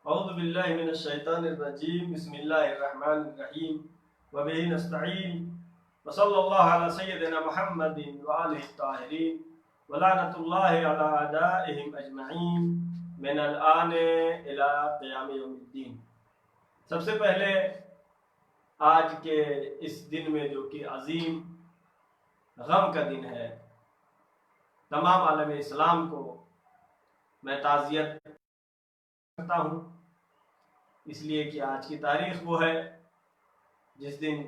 اعوذ باللہ من الشیطان الرجیم بسم اللہ الرحمن الرحیم وبہ نستعین وصلی اللہ علی سیدنا محمد وآلہ الطاہرین ولعنۃ اللہ علی اعدائہم اجمعین من الآن الی قیام یوم الدین۔ سب سے پہلے آج کے اس دن میں جو کہ عظیم غم کا دن ہے، تمام عالم اسلام کو میں تعزیت کرتا ہوں، اس لیے کہ آج کی تاریخ وہ ہے جس دن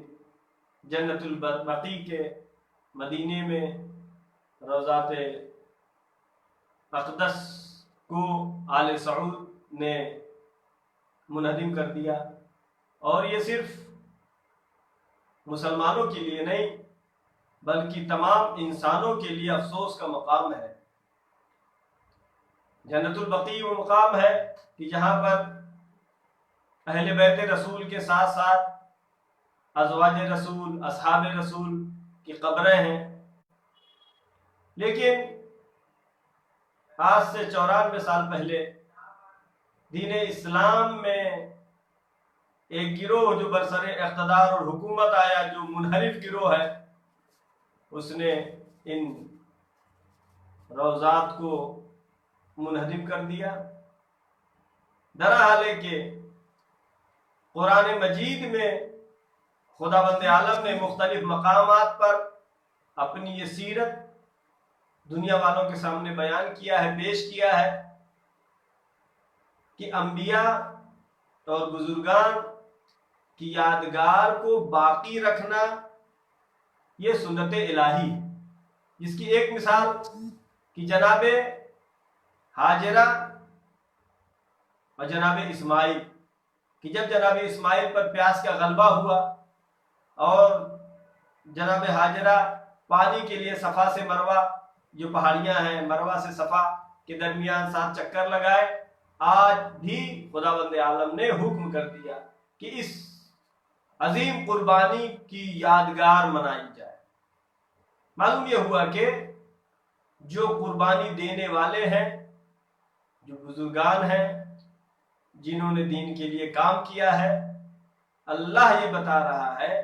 جنت البقیع کے مدینے میں روضات اقدس کو آل سعود نے منہدم کر دیا، اور یہ صرف مسلمانوں کے لیے نہیں بلکہ تمام انسانوں کے لیے افسوس کا مقام ہے۔ جنت البقیع وہ مقام ہے کہ جہاں پر اہل بیت رسول کے ساتھ ساتھ ازواج رسول، اصحاب رسول کی قبریں ہیں، لیکن آج سے 94 سال پہلے دین اسلام میں ایک گروہ جو برسر اقتدار اور حکومت آیا، جو منحرف گروہ ہے، اس نے ان روضات کو منہدم کر دیا۔ درحال ہے کہ قرآن مجید میں خداوند عالم نے مختلف مقامات پر اپنی یہ سیرت دنیا والوں کے سامنے بیان کیا ہے، پیش کیا ہے کہ انبیاء اور بزرگان کی یادگار کو باقی رکھنا یہ سنت الہی، جس کی ایک مثال کہ جناب ہاجرہ اور جناب اسماعیل، کہ جب جناب اسماعیل پر پیاس کا غلبہ ہوا اور جناب ہاجرہ پانی کے لیے صفا سے مروہ، جو پہاڑیاں ہیں مروہ سے صفا کے درمیان 7 چکر لگائے، آج بھی خداوند عالم نے حکم کر دیا کہ اس عظیم قربانی کی یادگار منائی جائے۔ معلوم یہ ہوا کہ جو قربانی دینے والے ہیں، جو بزرگان ہیں، جنہوں نے دین کے لیے کام کیا ہے، اللہ یہ بتا رہا ہے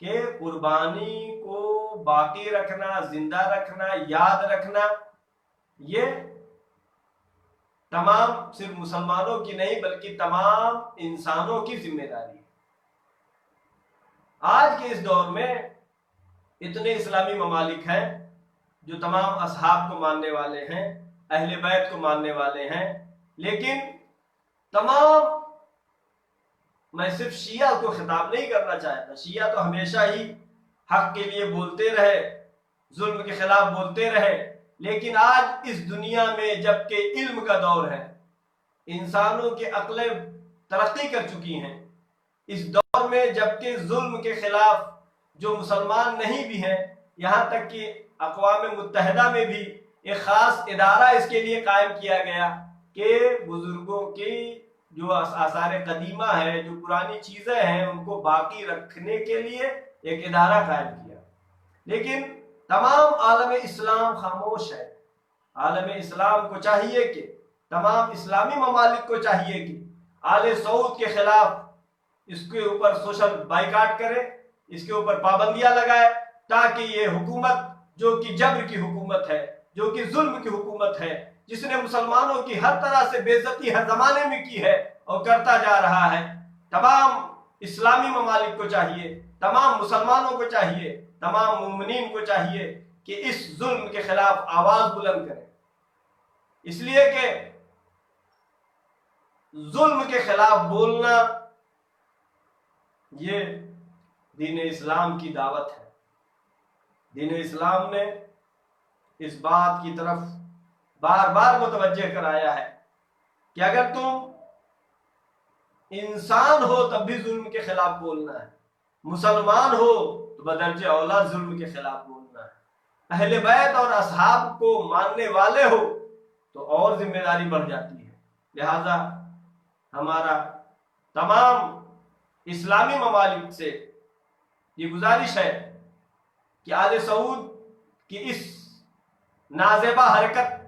کہ قربانی کو باقی رکھنا، زندہ رکھنا، یاد رکھنا، یہ تمام صرف مسلمانوں کی نہیں بلکہ تمام انسانوں کی ذمہ داری ہے۔ آج کے اس دور میں اتنے اسلامی ممالک ہیں جو تمام اصحاب کو ماننے والے ہیں، اہل بیت کو ماننے والے ہیں، لیکن تمام، میں صرف شیعہ کو خطاب نہیں کرنا چاہتا، شیعہ تو ہمیشہ ہی حق کے لیے بولتے رہے، ظلم کے خلاف بولتے رہے، لیکن آج اس دنیا میں جبکہ علم کا دور ہے، انسانوں کی عقلیں ترقی کر چکی ہیں، اس دور میں جبکہ ظلم کے خلاف جو مسلمان نہیں بھی ہیں، یہاں تک کہ اقوام متحدہ میں بھی ایک خاص ادارہ اس کے لیے قائم کیا گیا کہ بزرگوں کی جو آثار قدیمہ ہے، جو پرانی چیزیں ہیں، ان کو باقی رکھنے کے لیے ایک ادارہ قائم کیا، لیکن تمام عالم اسلام خاموش ہے۔ عالم اسلام کو چاہیے کہ تمام اسلامی ممالک کو چاہیے کہ آل سعود کے خلاف اس کے اوپر سوشل بائیکاٹ کرے، اس کے اوپر پابندیاں لگائے، تاکہ یہ حکومت جو کہ جبر کی حکومت ہے، جو کہ ظلم کی حکومت ہے، جس نے مسلمانوں کی ہر طرح سے بے عزتی ہر زمانے میں کی ہے اور کرتا جا رہا ہے، تمام اسلامی ممالک کو چاہیے، تمام مسلمانوں کو چاہیے، تمام مومنین کو چاہیے کہ اس ظلم کے خلاف آواز بلند کریں، اس لیے کہ ظلم کے خلاف بولنا یہ دین اسلام کی دعوت ہے۔ دین اسلام نے اس بات کی طرف بار بار متوجہ کرایا ہے کہ اگر تم انسان ہو تب بھی ظلم کے خلاف بولنا ہے، مسلمان ہو تو بدرجہ اولا ظلم کے خلاف بولنا ہے، اہل بیت اور اصحاب کو ماننے والے ہو تو اور ذمہ داری بڑھ جاتی ہے۔ لہذا ہمارا تمام اسلامی ممالک سے یہ گزارش ہے کہ آل سعود کی اس نازیبہ حرکت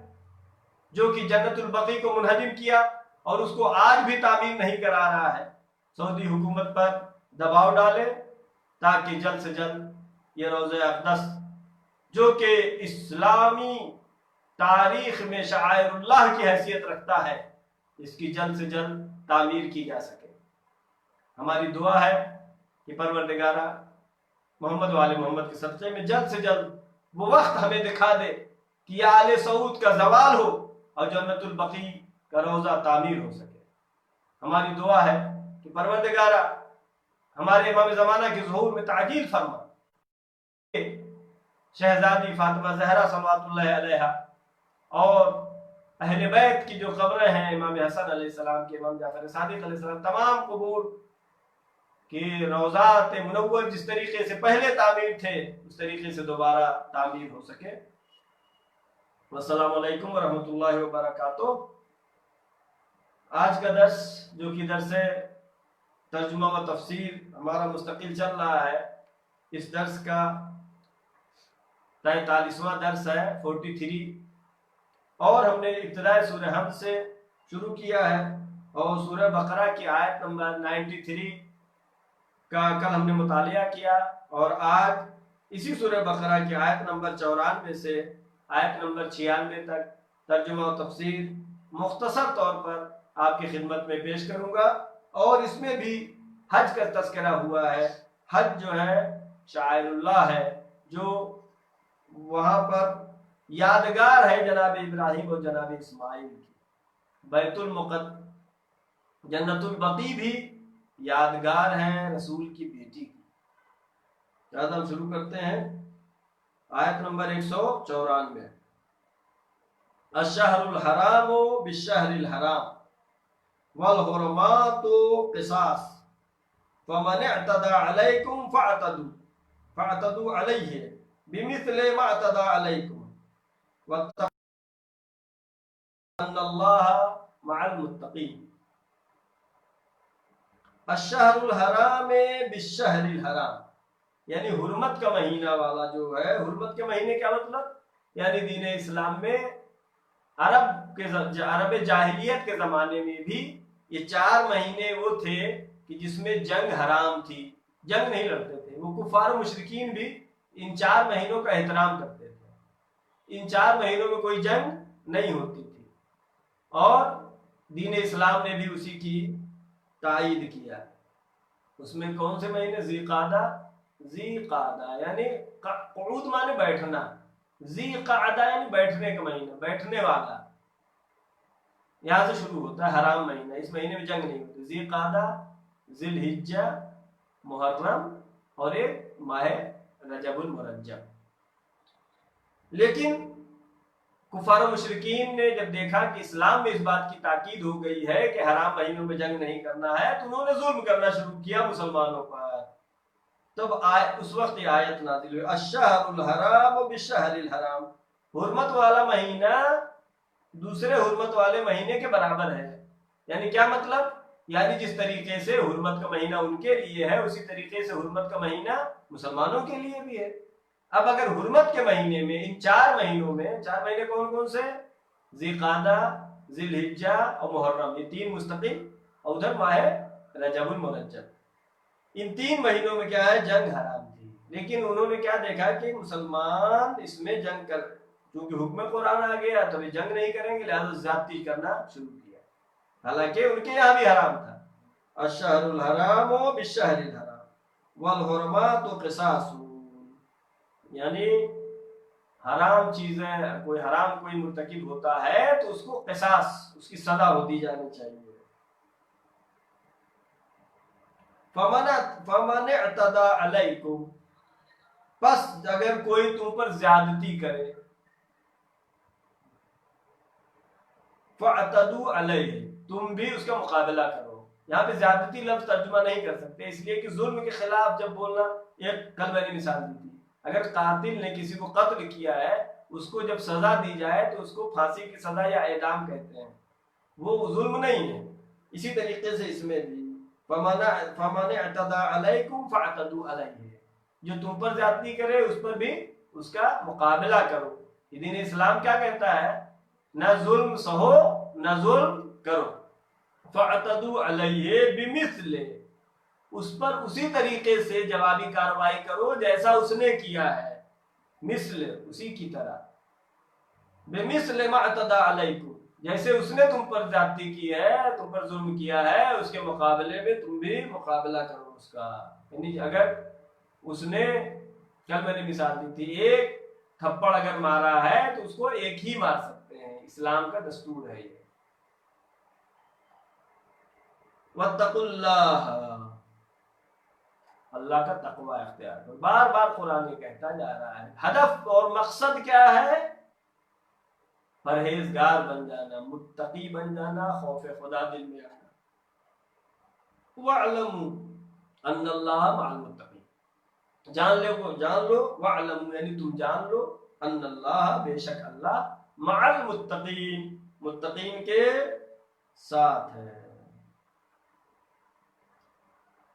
جو کہ جنت البقیع کو منہدم کیا، اور اس کو آج بھی تعمیر نہیں کرا رہا ہے، سعودی حکومت پر دباؤ ڈالے تاکہ جلد سے جلد یہ روضہ اقدس جو کہ اسلامی تاریخ میں شعائر اللہ کی حیثیت رکھتا ہے، اس کی جلد سے جلد تعمیر کی جا سکے۔ ہماری دعا ہے کہ پروردگارہ محمد و آل محمد کے صدقے میں جلد سے جلد وہ وقت ہمیں دکھا دے کہ یہ آل سعود کا زوال ہو اور جنت البقیع کا روضہ تعمیر ہو سکے۔ ہماری دعا ہے کہ پروردگارہ ہمارے امام زمانہ کے ظہور میں تعجیل فرما، شہزادی فاطمہ زہرا صلوات اللہ علیہا اور اہل بیت کی جو قبریں ہیں، امام حسن علیہ السلام کے، امام جعفر صادق علیہ السلام، تمام قبور کہ روضات منور جس طریقے سے پہلے تعمیر تھے اس طریقے سے دوبارہ تعمیر ہو سکے۔ والسلام علیکم ورحمۃ اللہ وبرکاتہ۔ آج کا درس جو کہ درس ترجمہ و تفسیر ہمارا مستقل چل رہا ہے، اس درس کا 43واں درس ہے، 43، اور ہم نے ابتدائی سورہ حمد سے شروع کیا ہے اور سورہ بقرہ کی آیت نمبر 93 کا کل ہم نے مطالعہ کیا، اور آج اسی سورہ بقرہ کی آیت نمبر 94 سے آیت نمبر 96 تک ترجمہ و تفسیر مختصر طور پر آپ کی خدمت میں پیش کروں گا۔ اور اس میں بھی حج کا تذکرہ ہوا ہے۔ حج جو ہے شعائر اللہ ہے، جو وہاں پر یادگار ہے جناب ابراہیم اور جناب اسماعیل کی۔ بیت المقدس، جنت البقیع بھی یادگار ہیں رسول کی بیٹی کی۔ لہذا ہم شروع کرتے ہیں آیت نمبر 194۔ الشہر الحرام بالشہر الحرام والحرمات قصاص فمن اعتدى علیکم فاعتدوا علیہ بمثل ما اعتدى علیکم واتقوا ان اللہ مع المتقین۔ الشہر الحرام بالشہر الحرام، یعنی حرمت کا مہینہ والا جو ہے، حرمت کے مہینے کیا مطلب؟ یعنی دین اسلام میں عرب جاہلیت کے زمانے میں بھی یہ 4 مہینے وہ تھے کہ جس میں جنگ حرام تھی، جنگ نہیں لڑتے تھے۔ وہ کفار و مشرکین بھی ان 4 مہینوں کا احترام کرتے تھے۔ ان 4 مہینوں میں کوئی جنگ نہیں ہوتی تھی، اور دین اسلام نے بھی اسی کی تائید کیا۔ اس میں کون سے مہینے؟ ذی قعدہ یعنی قعود مانے بیٹھنا، ذی قعدہ یعنی بیٹھنے کا مہینہ، بیٹھنے والا، یہاں سے شروع ہوتا ہے حرام مہینہ۔ اس مہینے میں جنگ نہیں ہوتی۔ ذی قعدہ، ذی الحجہ، محرم اور ایک ماہ رجب المرجب۔ لیکن کفار و مشرکین نے جب دیکھا کہ اسلام میں اس بات کی تاکید ہو گئی ہے کہ حرام مہینوں میں جنگ نہیں کرنا ہے، تو انہوں نے ظلم کرنا شروع کیا مسلمانوں پر۔ تب اس وقت یہ آیت نازل ہوئی، الشہر الحرام بالشہر الحرام، حرمت والا مہینہ دوسرے حرمت والے مہینے کے برابر ہے۔ یعنی کیا مطلب؟ یعنی جس طریقے سے حرمت کا مہینہ ان کے لیے ہے، اسی طریقے سے حرمت کا مہینہ مسلمانوں کے لیے بھی ہے۔ اب اگر حرمت کے مہینے میں، ان 4 مہینوں میں، 4 مہینے کون کون سے؟ ذی قعدہ، ذی الحجہ اور محرم، یہ 3 مستقل، اور ادھر ماہ رجب المرجب۔ ان 3 مہینوں میں کیا ہے؟ جنگ حرام تھی۔ لیکن انہوں نے کیا دیکھا کہ مسلمان اس میں جنگ کر، کیونکہ حکم قرآن آ گیا تو یہ جنگ نہیں کریں گے، لہذا زیادتی کرنا شروع کیا، حالانکہ ان کے یہاں بھی حرام تھا۔ الشہر الحرام بالشہر الحرام والحرمات قصاص، یعنی حرام چیزیں، کوئی حرام کوئی مرتکب ہوتا ہے تو اس کو قصاص، اس کی سزا ہو دی جانی چاہیے۔ فمن اعتدى علیکم، پس اگر کوئی تم پر زیادتی کرے، فاعتدوا علیہ، تم بھی اس کا مقابلہ کرو۔ یہاں پہ زیادتی لفظ ترجمہ نہیں کر سکتے، اس لیے کہ ظلم کے خلاف جب بولنا، ایک کل میں نے مثال دی تھی، اگر قاتل نے کسی کو قتل کیا ہے، اس کو جب سزا دی جائے تو اس کو پھانسی کی سزا یا اعدام کہتے ہیں، وہ ظلم نہیں ہے۔ اسی طریقے سے اس میں بھی فَمَنِ اعْتَدَى عَلَيْكُمْ فَاعْتَدُوا عَلَيْهِ، جو تم پر زیادتی کرے اس پر بھی اس کا مقابلہ کرو۔ دین اسلام کیا کہتا ہے؟ نہ ظلم سہو نہ ظلم کرو۔ فاعتدوا علیہ بمثل، اس پر اسی طریقے سے جوابی کارروائی کرو جیسا اس نے کیا ہے، مثل اسی کی طرح، بمثل ما اعتدى علیکم، جیسے اس نے تم پر زیادتی کی ہے، تم پر ظلم کیا ہے، اس کے مقابلے میں تم بھی مقابلہ کرو اس کا۔ یعنی اگر اس نے، کل میں نے مثال دی تھی، ایک تھپڑ اگر مارا ہے تو اس کو ایک ہی مار سکتے ہیں، اسلام کا دستور ہے یہ۔ واتقوا اللہ، اللہ کا تقوی اختیار کرو، بار بار قرآن یہ کہتا جا رہا ہے۔ ہدف اور مقصد کیا ہے؟ پرہیزگار بن جانا، متقی بن جانا، خوف خدا دل میں آنا۔ وَاعْلَمُوا أَنَّ اللَّهَ مَعَ الْمُتَّقِينَ، جان لو وَاعْلَمُوا یعنی تم جان لو، ان اللہ بے شک اللہ، مع المتقین متقین کے ساتھ ہے۔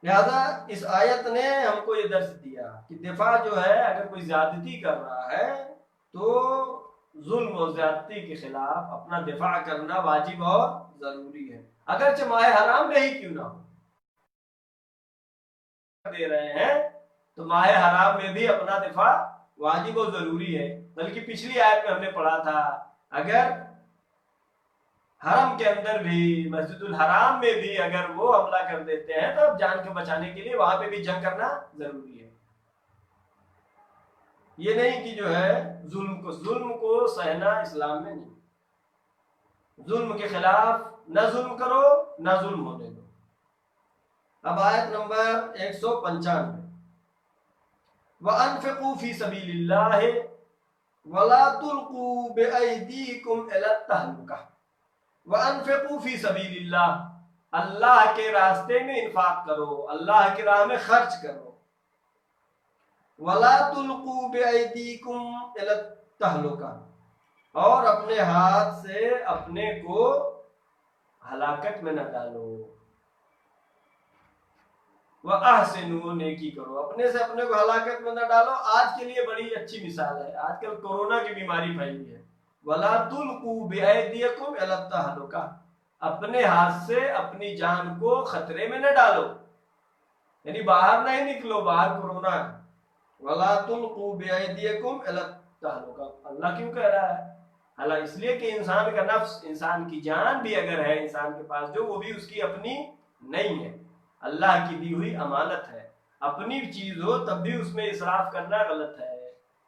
لہذا اس آیت نے ہم کو یہ درس دیا کہ دفاع جو ہے، اگر کوئی زیادتی کر رہا ہے تو ظلم و زیادتی کے خلاف اپنا دفاع کرنا واجب اور ضروری ہے، اگرچہ ماہ حرام میں ہی کیوں نہ ہو۔ دے رہے ہیں تو ماہ حرام میں بھی اپنا دفاع واجب و ضروری ہے، بلکہ پچھلی آیت میں ہم نے پڑھا تھا اگر حرم کے اندر بھی، مسجد الحرام میں بھی اگر وہ حملہ کر دیتے ہیں تو اب جان کو بچانے کے لیے وہاں پہ بھی جنگ کرنا ضروری ہے۔ یہ نہیں کہ جو ہے ظلم کو سہنا اسلام میں نہیں، ظلم کے خلاف نہ ظلم کرو نہ ظلم ہونے دو۔ اب آیت نمبر 195، وَأَنفِقُوا فِي سَبِيلِ اللَّهِ وَلَا تُلْقُوا بِأَيْدِيكُمْ إِلَى التَّهْلُكَةِ، وَأَنفِقُوا فِي سَبِيلِ اللَّهِ، اللہ کے راستے میں انفاق کرو، اللہ کی راہ میں خرچ کرو، وَلَا تُلْقُوا بِأَيْدِيكُمْ إِلَى التَّهْلُكَةِ، اور اپنے ہاتھ سے اپنے کو ہلاکت میں نہ ڈالو، وَأَحْسِنُوا نیکی کرو، اپنے سے اپنے کو ہلاکت میں نہ ڈالو۔ آج کے لیے بڑی اچھی مثال ہے، آج کل کورونا کی بیماری پھیلی ہے، وَلَا تُلْقُوا بِأَيْدِيكُمْ إِلَى التَّهْلُكَةِ، اپنے ہاتھ سے اپنی جان کو خطرے میں نہ ڈالو، یعنی باہر نہیں نکلو، باہر کورونا ہے۔ وَلَا تُلْقُوا بِأَيْدِيكُمْ إِلَى التَّهْلُكَةِ، اللہ کیوں کہہ رہا ہے؟ حالانکہ اس لیے کہ انسان کا نفس، انسان کی جان بھی اگر ہے انسان کے پاس جو، وہ بھی اس کی اپنی نہیں ہے، اللہ کی دی ہوئی امانت ہے، اپنی چیز ہو تب بھی اس میں اسراف کرنا غلط ہے۔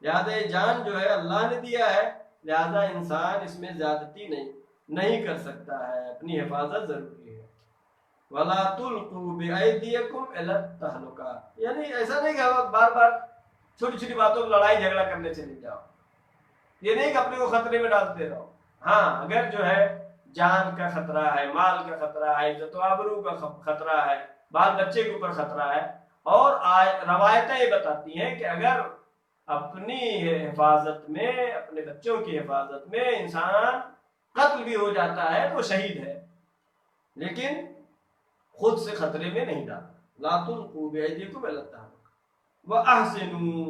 لہذا یہ جان جو ہے اللہ نے دیا ہے، لہذا انسان اس میں زیادتی نہیں کر سکتا ہے، اپنی حفاظت ضروری ہے۔ وَلَا تُلْقُوا بِأَيْدِيكُمْ إِلَى التَّهْلُكَةِ، یعنی ایسا نہیں کہ بار بار چھوٹی چھوٹی باتوں میں لڑائی جھگڑا کرنے چلے جاؤ، یہ نہیں کہ اپنے کو خطرے میں ڈالتے رہو۔ ہاں اگر جو ہے جان کا خطرہ ہے، مال کا خطرہ ہے، عزت و آبرو کا خطرہ ہے، بال بچے کے اوپر خطرہ ہے، اور روایتیں یہ بتاتی ہیں کہ اگر اپنی حفاظت میں، اپنے بچوں کی حفاظت میں انسان قتل بھی ہو جاتا ہے تو شہید ہے، لیکن خود سے خطرے میں نہیں ڈالتا۔ لا تلقوا بأيديكم إلى التهلكة وأحسنوا،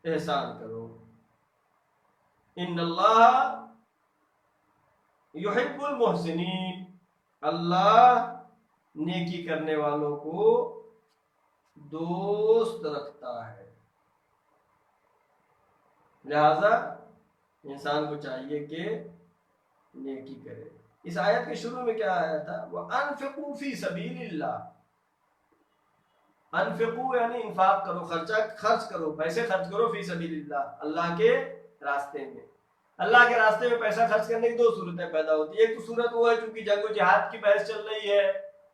احسان کرو، ان اللہ يحب المحسنین، اللہ نیکی کرنے والوں کو دوست رکھتا ہے۔ لہذا انسان کو چاہیے کہ نیکی کرے۔ اس آیت کے شروع میں کیا آیا تھا؟ وَأَنفِقُوا فِي سَبِيلِ اللَّهِ، انفقو یعنی انفاق کرو، خرچ کرو، پیسے خرچ کرو، فی سبیل اللہ، اللہ کے راستے میں۔ اللہ کے راستے میں پیسہ خرچ کرنے کی دو صورتیں پیدا ہوتی ہیں۔ ایک تو صورت وہ ہے چونکہ جنگ و جہاد کی بحث چل رہی ہے،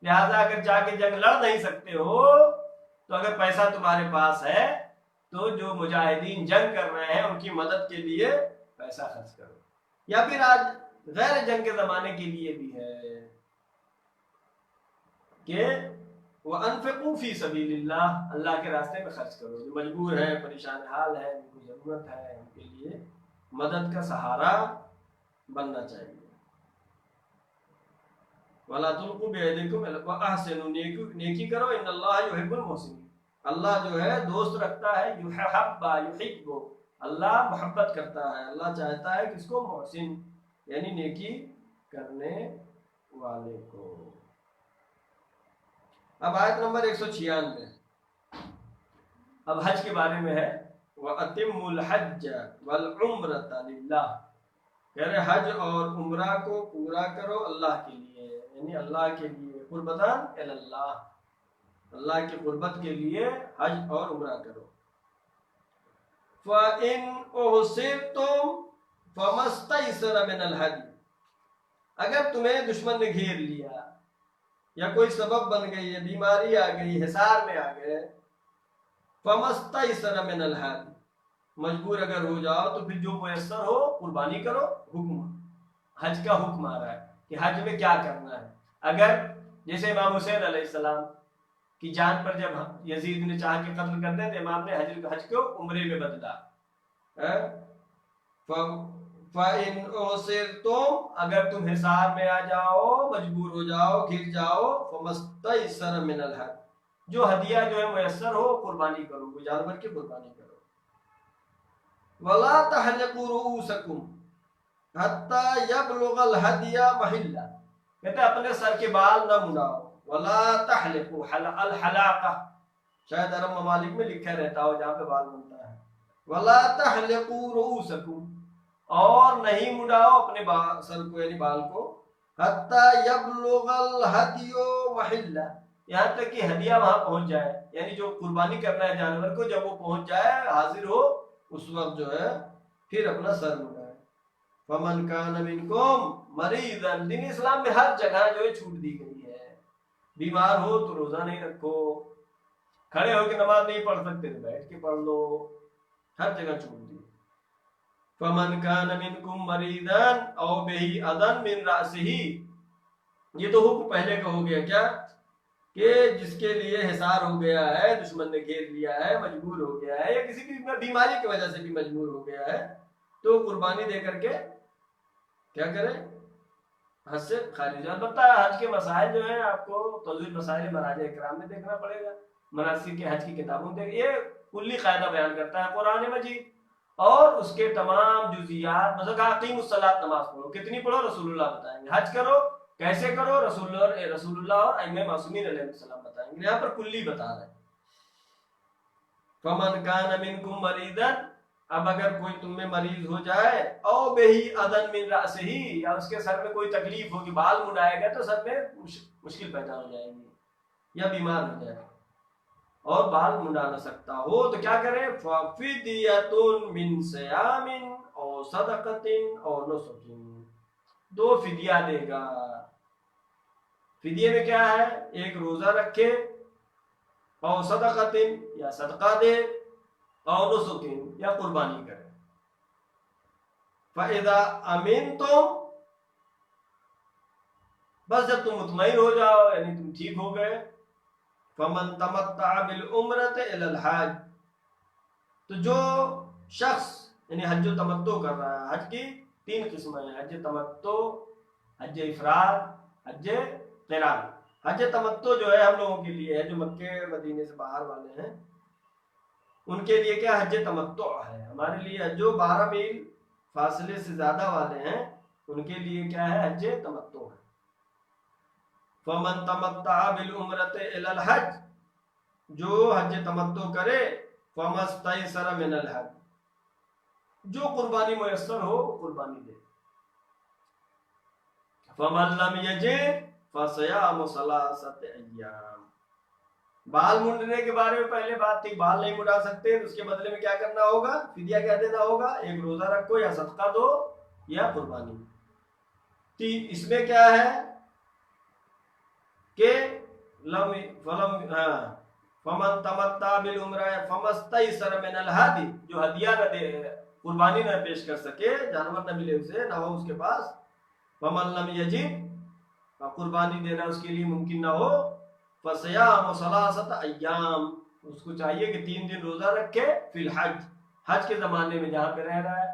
لہذا اگر جا کے جنگ لڑ نہیں سکتے ہو تو اگر پیسہ تمہارے پاس ہے تو جو مجاہدین جنگ کر رہے ہیں ان کی مدد کے لیے پیسہ خرچ کرو۔ یا پھر آج غیر جنگ کے زمانے کے لیے بھی ہے کہ وَأَنفِقُوا فِي سَبِيلِ اللَّهِ، اللہ کے راستے میں خرچ کرو، جو مجبور ہے، پریشان حال ہے، ان کو ضرورت ہے، ان کے لیے مدد کا سہارا بننا چاہیے۔ وَلَا تُلْقُوا بِأَيْدِيكُمْ وَأَحْسِنُوا، نیکی کرو، ان اللہ يُحِبُّ الْمُحْسِنِينَ، اللہ جو ہے دوست رکھتا ہے، يُحِبُّ، اللہ محبت کرتا ہے، اللہ چاہتا ہے کہ اس کو محسن یعنی نیکی کرنے والے کو۔ اب آیت نمبر 196، اب حج کے بارے میں ہے، وَأَتِمُّ الْحَجَّ وَالْعُمْرَةَ لِلَّهِ، کہہ رہے حج اور عمرہ کو پورا کرو اللہ کے لیے، یعنی اللہ کے لیے، قربتاً الی اللہ، اللہ کی قربت کے لیے حج اور عمرہ کرو۔ فَإِنْ أُحْصِرْتُمْ فَمَا اسْتَيْسَرَ مِنَ الْهَدْيِ، اگر تمہیں دشمن نے گھیر لیا یا کوئی سبب بن گئی ہے، بیماری آ گئی، حصار میں آ گئے، فَمَا اسْتَيْسَرَ مِنَ الْهَدْيِ، مجبور اگر ہو جاؤ تو پھر جو میسر ہو قربانی کرو۔ حکم حج کا حکم آ رہا ہے کہ حج میں کیا کرنا ہے۔ اگر جیسے امام حسین علیہ السلام کی جان پر جب یزید نے چاہ کے قتل کر دیں تو امام نے حج کو عمرے میں بدلا۔ فَإِنْ أُحْصِرْتُمْ، اگر تم حصار میں آ جاؤ، مجبور ہو جاؤ، گر جاؤ، فَمَا اسْتَيْسَرَ مِنَ الْهَدْيِ، جو ہدیہ جو ہے میسر ہو قربانی کرو، کوئی جانور کی قربانی کرو۔ وَلَا تَحْلِقُوا رُؤُوسَكُمْ حَتَّى يَبْلُغَ الْهَدْيَ مَحِلَّهُ، کہتے ہیں اپنے سر کے بال نہ مڈاؤ۔ وَلَا تَحْلِقُوا، الحلاقہ شاید عرب ممالک میں لکھا رہتا ہو جہاں پہ بال بنتا ہے۔ وَلَا تَحْلِقُوا رُؤُوسَكُمْ، اور نہیں مڈاؤ اپنے سر کو یعنی بال کو، حَتَّى يَبْلُغَ الْهَدْيُ مَحِلَّهُ، یہاں تک کہ ہدیہ وہاں پہنچ جائے، یعنی جو قربانی کرنا ہے جانور کو، جب وہ پہنچ جائے حاضر ہو، اس وقت جو ہے پھر اپنا سر مڈائے۔ فَمَنْ كَانَ مِنْكُمْ مَرِيضًا، دین اسلام میں ہر جگہ جو ہے چھوٹ دی گئی ہے، بیمار ہو تو روزہ نہیں رکھو، کھڑے ہو کے نماز نہیں پڑھ سکتے تو بیٹھ کے پڑھ لو، ہر جگہ چھوٹ دی۔ فَمَنْ كَانَ مِنْكُمْ مَرِيضًا أَوْ بِهِ أَذًى مِنْ رَأْسِهِ، یہ تو حکم پہلے کا ہو گیا کیا کہ جس کے لیے حصار ہو گیا ہے، دشمن نے گھیر لیا ہے، مجبور ہو گیا ہے، یا کسی بھی بیماری کی وجہ سے بھی مجبور ہو گیا ہے، تو قربانی دے کر کے کیا کرے، حج سے خارج۔ البتہ حج کے مسائل جو ہیں آپ کو توضیح مسائل مراجع اکرام میں دیکھنا پڑے گا، مناسک کے حج کی کتابوں میں یہ کلی قاعدہ بیان کرتا ہے قرآن مجید، اور اس کے تمام جزیات، مثلا اقیموا الصلاۃ، نماز پڑھو، کتنی پڑھو رسول اللہ بتائیں گے، حج کرو کیسے کرو رسول اللہ اور ائمہ معصومین علیہ السلام بتائیں گے، یہاں پر کلی بتا رہے ہیں۔ فَمَنْ كَانَ مِنْكُمْ مَرِيضًا، اب اگر کوئی تم میں مریض ہو جائے، او بِهِ أَذًى مِنْ رَأْسِهِ، یا اس کے سر میں کوئی تکلیف ہوگی، بال مڈائے گا تو سر میں مشکل پیدا ہو جائے گی، یا بیمار ہو جائے اور بال مڈا نہ سکتا ہو تو کیا کرے، فَفِدْيَةٌ مِنْ صِيَامٍ أَوْ صَدَقَةٍ أَوْ نُسُكٍ، دو فدیہ دے گا۔ فدیے میں کیا ہے، ایک روزہ رکھے، او صدقۃ، یا صدقہ دے، او نسک، یا قربانی کرے۔ فَإِذَا أَمِنْتُمْ، بس جب تم مطمئن ہو جاؤ یعنی تم ٹھیک ہو گئے، فَمَنْ تَمَتَّعَ بِالْعُمْرَةِ إِلَى الْحَجِّ، تو جو شخص یعنی حج و تمتع کر رہا ہے، حج کی 3 قسمیں ہیں، حج تمتع، حج افراد، حج قران۔ حج تمتع جو ہے ہم لوگوں کے لیے ہے، جو مکے مدینے سے باہر والے ہیں ان کے لیے کیا حج تمتع ہے، ہمارے لیے جو 12 میل فاصلے سے زیادہ والے ہیں ان کے لیے کیا ہے، حج تمتع ہے۔ فَمَن تَمَتَّعَ بِالْعُمْرَةِ إِلَى الْحَجِّ، جو حج تمتع کرے، فَمَا اسْتَيْسَرَ مِنَ الْحَدْيِ، جو قربانی میسر ہو قربانی دے۔ فَمَن لَّمْ يَجِدْ فَصِيَامُ 3 أَيَّامٍ، بال مڈنے کے بارے میں پہلے بات تھی، بال نہیں مڈا سکتے تو اس کے بدلے میں کیا کرنا ہوگا، فدیہ کیا دینا ہوگا، ایک روزہ رکھو یا صدقہ دو یا قربانی۔ اس میں کیا ہے کہ فَمَن تَمَتَّعَ بِالْعُمْرَةِ فَمَا اسْتَيْسَرَ مِنَ الْهَدْيِ، جو ہدیہ نہ دے، قربانی نہ پیش کر سکے، جانور نہ ملے اسے، نہ ہو اس کے پاس، فَمَن لَّمْ يَجِدْ، قربانی دینا اس کے لیے ممکن نہ ہو، فَصِيَامُ 3 أَيَّامٍ، اس کو چاہیے کہ 3 دن روزہ رکھے، فی الحج، حج کے زمانے میں جہاں پہ رہ رہا ہے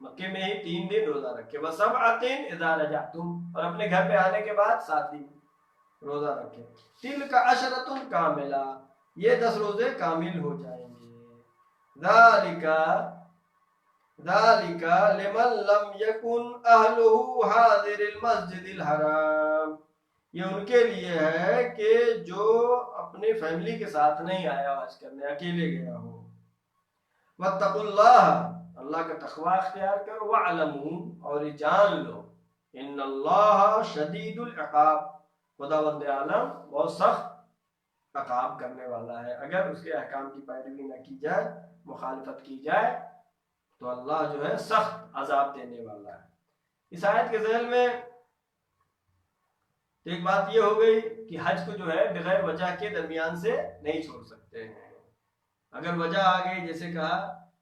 مکے میں ہی 3 دن روزہ رکھے، وَسَبْعَةٍ إِذَا رَجَعْتُمْ، اور اپنے گھر پہ آنے کے بعد 7 دن روزہ رکھے۔ تِلْكَ عَشْرَةٌ كَامِلَةٌ، یہ 10 روزے کامل ہو جائیں گے۔ ذَلِكَ ذالک لمن لم یکن اہلہ حاضر المسجد الحرام، یہ ان کے لیے ہے کہ جو اپنے فیملی کے ساتھ نہیں آیا حج کرنے، اکیلے گیا ہو۔ واتقوا اللہ، اللہ کا تقوی اختیار کرو، وَاعْلَمُوا، اور یہ جان لو، ان اللہ شدید العقاب، خداوند عالم بہت سخت عقاب کرنے والا ہے۔ اگر اس کے احکام کی پیروی نہ کی جائے، مخالفت کی جائے، تو اللہ جو ہے سخت عذاب دینے والا ہے۔ اس آیت کے ذیل میں ایک بات یہ ہو گئی کہ حج کو جو ہے بغیر وجہ کے درمیان سے نہیں چھوڑ سکتے ہیں۔ اگر وجہ آ گئی، جیسے کہا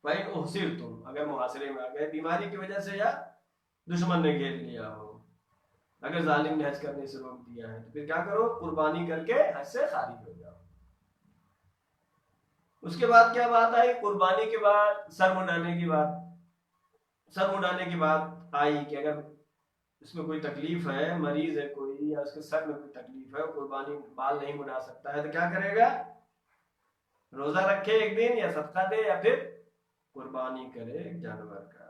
فَإِنْ أُحْصِرْتُمْ، اگر محاصرے میں آ گئے بیماری کی وجہ سے یا دشمن نے گھیر لیا ہو، اگر ظالم نے حج کرنے سے روک دیا ہے، تو پھر کیا کرو؟ قربانی کر کے حج سے خارج ہو جاؤ۔ اس کے بعد کیا بات آئی؟ قربانی کے بعد سر منڈانے کی بات، سر منڈانے کی بات آئی کہ اگر اس میں کوئی تکلیف ہے، مریض ہے کوئی، یا اس کے سر میں کوئی تکلیف ہے، قربانی بال نہیں منڈا سکتا ہے، تو کیا کرے گا؟ روزہ رکھے ایک دن، یا صدقہ دے، یا پھر قربانی کرے ایک جانور کا۔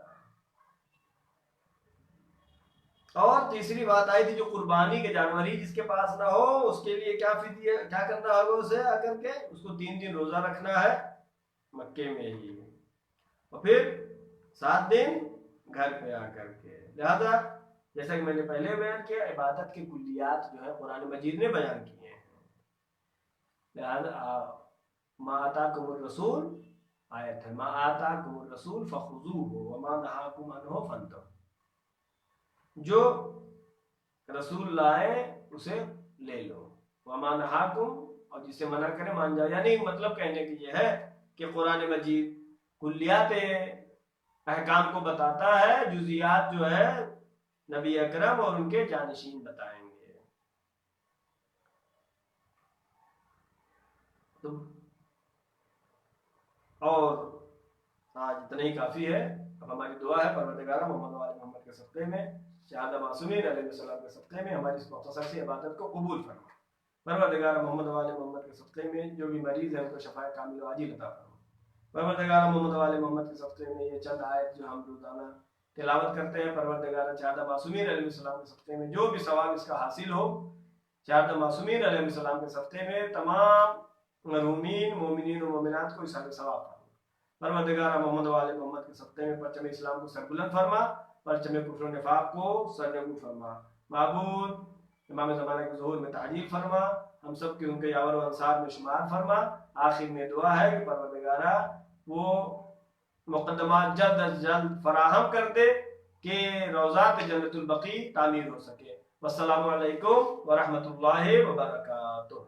اور تیسری بات آئی تھی جو قربانی کے جانور ہی جس کے پاس نہ ہو، اس کے لیے کیا فدیہ، کیا کرنا ہوگا؟ اسے آ کر کے اس کو 3 دن روزہ رکھنا ہے مکے میں ہی، اور پھر 7 دن گھر پہ آ کر کے۔ لہذا جیسا کہ میں نے پہلے بیان کیا، عبادت کے کلیات جو ہے قرآن مجید نے بیان کیے ہیں۔ لہذا ما آتاکم الرسول آیت ہے، ما آتاکم الرسول فخذوہ وما نہاکم عنہ فانتہوا، جو رسول لائے اسے لے لو، وما نہاکم، اور جسے منع کرے مان جاؤ۔ یعنی مطلب کہنے کی یہ ہے کہ قرآن مجید کلیات احکام کو بتاتا ہے، جزیات جو ہے نبی اکرم اور ان کے جانشین بتائیں گے۔ اور آج اتنا ہی کافی ہے۔ اب ہماری دعا ہے پروردگارہ محمد و آل محمد کے صدقے میں، شہادہ معصومین علیہ السلام کے صدقے میں ہماری اس مختصر سی عبادت کو قبول فرما۔ پروردگارہ محمد و آل محمد کے صدقے میں جو بھی مریض ہے ان کو شفاء کامل و عاجل عطا فرما۔ پروردگارہ محمد و آل محمد کے صدقے میں یہ چند آیت جو ہم روزانہ تلاوت کرتے ہیں، پروردگارہ شہادہ معصومین علیہ السلام کے صدقے میں جو بھی ثواب اس کا حاصل ہو، شہادہ معصومین علیہ السلام کے صدقے میں تمام مرحومین مومنین و مومنات کو اصحاب ثواب فرما۔ پروردگارہ محمد و آل محمد کے صدقے میں پرچم اسلام کو سر بلند فرما، پرچم کفر و نفاق کو سرنگو فرما۔ معبود امام زمانہ کے ظہور میں تعجیل فرما، ہم سب کے ان کے یاور و انصار میں شمار فرما۔ آخر میں دعا ہے کہ پروردگارہ وہ مقدمات جلد از جلد فراہم کر دے کہ روضات جنت البقیع تعمیر ہو سکے۔ والسلام علیکم ورحمۃ اللہ وبرکاتہ۔